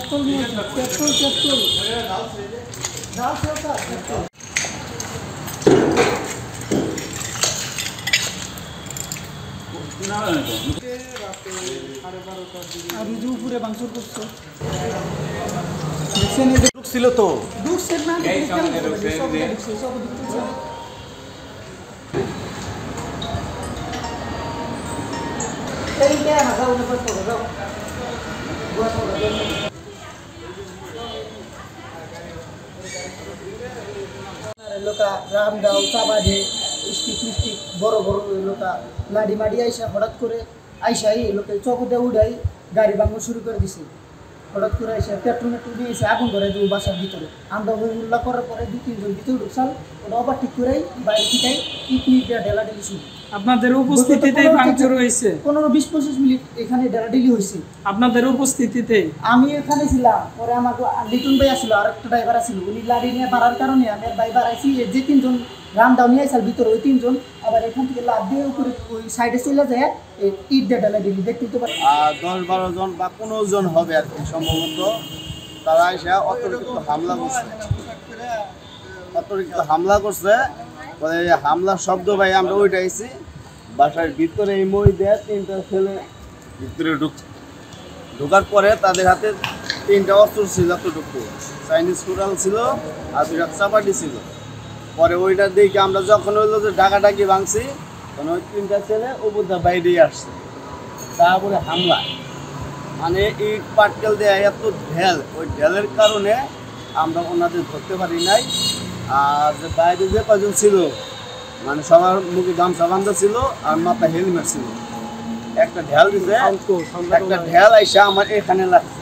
petrol petrol petrol डाल से होता पेट्रोल আর এই যে উপরে ভাঙচুর করছে দেখছেন এই যে ছিল তো ঢুকছে না এই সামনে ঢুকছে সব ঢুকছে এই যে না যাও না পড়ো যাও লোকা রামগাঁও চাবাড়ি স্টিক বড় বড় লোকা লাডি মাডি আইসা হঠাৎ করে আইসা এই লোকে চকতে উড়াই গাড়ি ভাঙা শুরু করে দিছে হঠাৎ করে আইসা পেট্রোল দিয়ে এসে আগুন ধরে দেবো বাসার ভিতরে আমরা উল্লাহ করার পরে 2-3 জন ভিতরে ঢুকছাল ওটা আবার ঠিক করে বাইরে থেকে ইট ঢেলা ঢেলি শুরু আপনাদের উপস্থিতিতেই ভাঙচুর হয়েছে 15-20-25 মিনিট এখানে ঢেলাঢেলি হয়েছে আপনাদের উপস্থিতিতে আমি এখানে ছিলাম পরে আমাকে লিটন ভাই আসছিল আর একটা ড্রাইভার আসছিল উনি লাড়ি নিয়ে বাড়ার কারণে আমি ভাই বাড়াইছি যে 3 জন রাম ডাউন নিয়ে আইসাল ভিতরে ওই 3 জন আবার এখান থেকে লাভ দিয়ে উপরে ওই সাইডে চলে যায় ইট দিয়ে ঢেলাঢেলি দেখতে তো 10-12 জন বা 15 জন হবে আর কি সম্ভবত তারা এসে অতিরিক্ত হামলা করছে পরে হামলার শব্দ ভাই আমরা ওইটাইছি বাসার ভিতরে এই মই দেয় 3টা ছেলে ভিতরে ঢোকার পরে তাদের হাতে 3টা অস্ত্র ছিল এতটুকু চাইনিজ কুড়াল ছিল আর 2টা চাপাটি ছিল পরে ওইটা দেখে আমরা যখন হইলো যে ডাকাডাকি ভাঙছি তখন ওই 3টা ছেলে উপরটা বাইরে আসছে তারপরে হামলা মানে ইট পাটকেল দেয় এত ঢেল ওই ঢেলের কারণে আমরা ওনাদের ধরতে পারি নাই আর যে বাইরে যে কজন ছিল মানে সবার মুখে গামছা বান্ধা ছিল আর মাথা হেলমেট ছিল একটা ঢেল দিছে একটা ঢেল আইসা আমার এখানে লাগছে